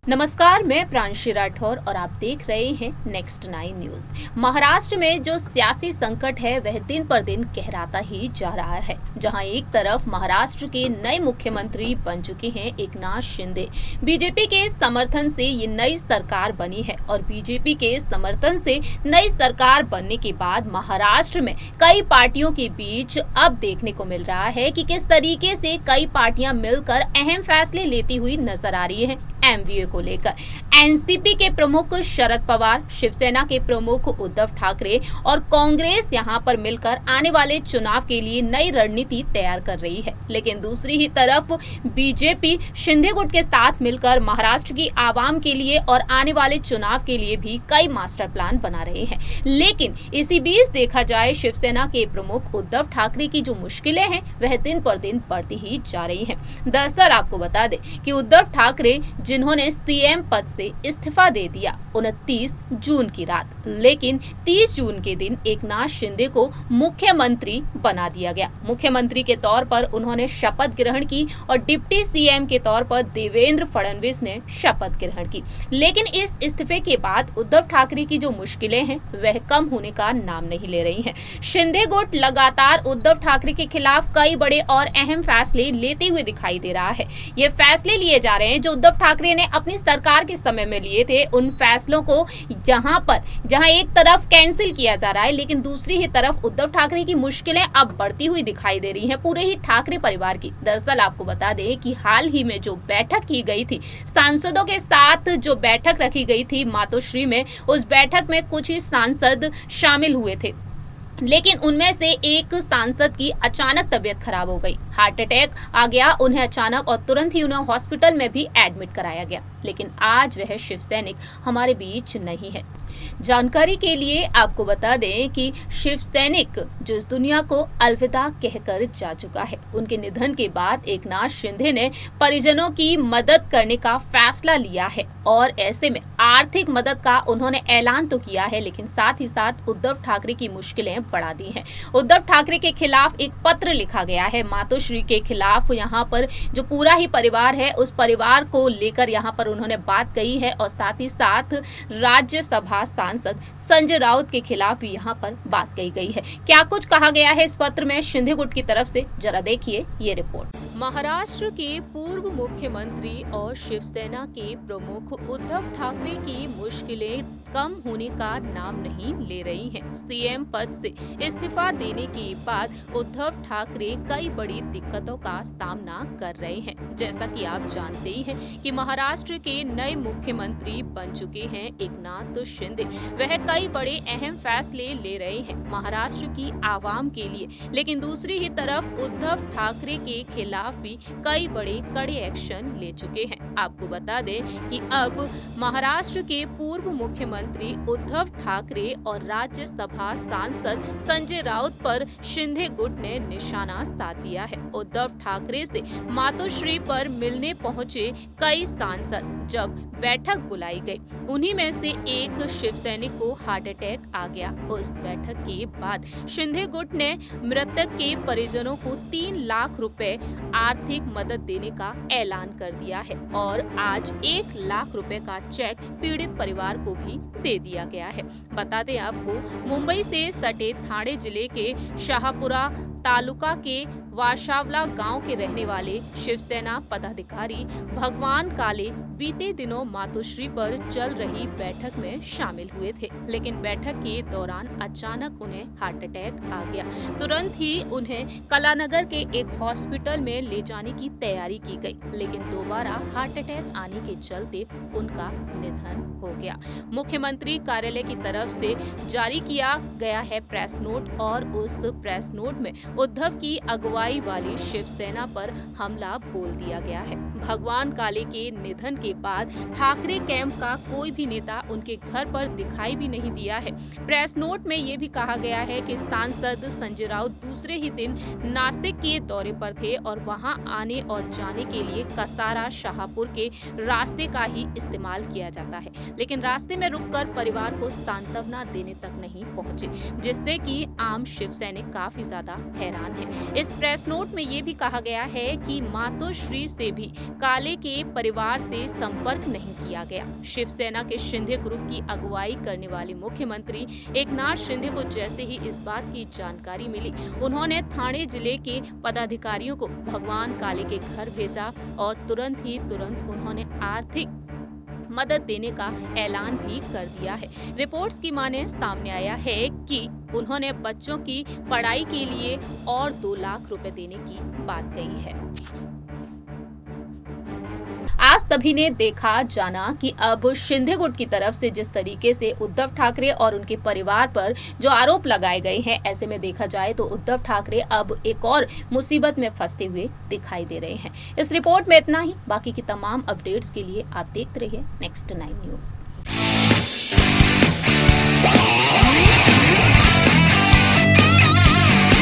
नमस्कार, मैं प्रांशी राठौर और आप देख रहे हैं नेक्स्ट 9 न्यूज। महाराष्ट्र में जो सियासी संकट है वह दिन पर दिन गहराता ही जा रहा है। जहां एक तरफ महाराष्ट्र के नए मुख्यमंत्री बन चुके हैं एकनाथ शिंदे। बीजेपी के समर्थन से ये नई सरकार बनी है और बीजेपी के समर्थन से नई सरकार बनने के बाद महाराष्ट्र में कई पार्टियों के बीच अब देखने को मिल रहा है कि किस तरीके से कई पार्टियां मिलकर अहम फैसले लेती हुई नजर आ रही है। एमवीए को लेकर एनसीपी के प्रमुख शरद पवार, शिवसेना के प्रमुख उद्धव ठाकरे और कांग्रेस यहां पर मिलकर आने वाले चुनाव के लिए नई रणनीति तैयार कर रही है। लेकिन दूसरी ही तरफ बीजेपी शिंदे गुट के साथ मिलकर महाराष्ट्र की आवाम के लिए और आने वाले चुनाव के लिए भी कई मास्टर प्लान बना रहे हैं। लेकिन इसी बीच देखा जाए शिवसेना के प्रमुख उद्धव ठाकरे की जो मुश्किलें हैं वह दिन पर दिन बढ़ती ही जा रही हैं। दरअसल आपको बता दें कि उद्धव ठाकरे जिन्होंने सीएम पद से इस्तीफा दे दिया 29 जून की रात, लेकिन 30 जून के दिन एकनाथ शिंदे को मुख्यमंत्री बना दिया गया। मुख्यमंत्री के तौर पर उन्होंने शपथ ग्रहण की और डिप्टी सीएम के तौर पर देवेंद्र फडणवीस ने शपथ ग्रहण की। लेकिन इस इस्तीफे के बाद उद्धव ठाकरे की जो मुश्किलें हैं वह कम होने का नाम नहीं ले रही हैं। शिंदे गुट लगातार उद्धव ठाकरे के खिलाफ कई बड़े और अहम फैसले लेते हुए दिखाई दे रहा है। ये फैसले लिए जा रहे हैं जो उद्धव ठाकरे ने अपनी सरकार के समय में लिए थे। उन फैसलों को जहां एक तरफ कैंसिल किया जा रहा है, लेकिन दूसरी ही तरफ उद्धव ठाकरे की मुश्किलें अब बढ़ती हुई दिखाई दे रही हैं पूरे ही ठाकरे परिवार की। दरअसल आपको बता दें कि हाल ही में जो बैठक की गई थी, सांसदों के साथ जो बैठक रखी गई थी मातोश्री में, उस बैठक में कुछ ही सांसद शामिल हुए थे। लेकिन उनमें से एक सांसद की अचानक तबीयत खराब हो गई, हार्ट अटैक आ गया उन्हें अचानक और तुरंत ही उन्हें हॉस्पिटल में भी एडमिट कराया गया। लेकिन आज वह शिव सैनिक हमारे बीच नहीं है। जानकारी के लिए आपको बता दें कि शिव सैनिक जो इस दुनिया को अलविदा कहकर जा चुका है, उनके निधन के बाद एकनाथ शिंदे ने परिजनों की मदद करने का फैसला लिया है और ऐसे में आर्थिक मदद का उन्होंने ऐलान तो किया है, लेकिन साथ ही साथ उद्धव ठाकरे की मुश्किलें बढ़ा दी हैं। उद्धव ठाकरे के खिलाफ एक पत्र लिखा गया है मातोश्री के खिलाफ। यहाँ पर जो पूरा ही परिवार है उस परिवार को लेकर यहाँ पर उन्होंने बात कही है और साथ ही साथ राज्यसभा सांसद संजय राउत के खिलाफ भी यहाँ पर बात कही गई है। क्या कुछ कहा गया है इस पत्र में शिंदे गुट की तरफ से, जरा देखिए ये रिपोर्ट। महाराष्ट्र के पूर्व मुख्यमंत्री और शिवसेना के प्रमुख उद्धव ठाकरे की मुश्किलें कम होने का नाम नहीं ले रही हैं। सीएम पद से इस्तीफा देने के बाद उद्धव ठाकरे कई बड़ी दिक्कतों का सामना कर रहे हैं। जैसा कि आप जानते ही हैं कि महाराष्ट्र के नए मुख्यमंत्री बन चुके हैं एकनाथ शिंदे। वह कई बड़े अहम फैसले ले रहे हैं महाराष्ट्र की आवाम के लिए, लेकिन दूसरी ही तरफ उद्धव ठाकरे के खिलाफ भी कई बड़े कड़े एक्शन ले चुके हैं। आपको बता दें कि अब महाराष्ट्र के पूर्व मुख्यमंत्री उद्धव ठाकरे और राज्यसभा सांसद संजय राउत पर शिंदे गुट ने निशाना साध दिया है। उद्धव ठाकरे से मातोश्री पर मिलने पहुंचे कई सांसद जब बैठक बुलाई गई, उन्हीं में से एक शिव सैनिक को हार्ट अटैक आ गया। उस बैठक के बाद शिंदे गुट ने मृतक के परिजनों को 3 लाख रुपए आर्थिक मदद देने का ऐलान कर दिया है और आज 1 लाख रुपए का चेक पीड़ित परिवार को भी दे दिया गया है। बता दें आपको, मुंबई से सटे ठाणे जिले के शाहपुरा तालुका के वाशावला गांव के रहने वाले शिवसेना पदाधिकारी भगवान काले बीते दिनों मातोश्री पर चल रही बैठक में शामिल हुए थे, लेकिन बैठक के दौरान अचानक उन्हें हार्ट अटैक आ गया। तुरंत ही उन्हें कलानगर के एक हॉस्पिटल में ले जाने की तैयारी की गई, लेकिन दोबारा हार्ट अटैक आने के चलते उनका निधन हो गया। मुख्यमंत्री कार्यालय की तरफ से जारी किया गया है प्रेस नोट और उस प्रेस नोट में उद्धव की अगुवाई वाली शिवसेना पर हमला बोल दिया गया है। भगवान काले के निधन के बाद ठाकरे कैंप का कोई भी नेता उनके घर पर दिखाई भी नहीं दिया है। प्रेस नोट में ये भी कहा गया है कि सांसद संजय राउत दूसरे ही दिन नासिक के दौरे पर थे और वहां आने और जाने के लिए कसारा शाहपुर के रास्ते का ही इस्तेमाल किया जाता है, लेकिन रास्ते में रुककर परिवार को सांत्वना देने तक नहीं पहुंचे, जिससे कि आम शिव सैनिक काफी ज्यादा हैरान है। इस प्रेस नोट में ये भी कहा गया है कि मातोश्री से भी काले के परिवार से संपर्क नहीं किया गया। शिवसेना के शिंदे ग्रुप की अगुवाई करने वाले मुख्यमंत्री एकनाथ शिंदे को जैसे ही इस बात की जानकारी मिली, उन्होंने ठाणे जिले के पदाधिकारियों को भगवान काले के घर भेजा और तुरंत उन्होंने आर्थिक मदद देने का ऐलान भी कर दिया है। रिपोर्ट्स की माने सामने आया है कि उन्होंने बच्चों की पढ़ाई के लिए और 2 लाख रुपए देने की बात कही है। आज सभी ने देखा जाना कि अब शिंदे गुट की तरफ से जिस तरीके से उद्धव ठाकरे और उनके परिवार पर जो आरोप लगाए गए हैं, ऐसे में देखा जाए तो उद्धव ठाकरे अब एक और मुसीबत में फंसते हुए दिखाई दे रहे हैं। इस रिपोर्ट में इतना ही। बाकी की तमाम अपडेट्स के लिए आप देखते रहिए नेक्स्ट 9 न्यूज।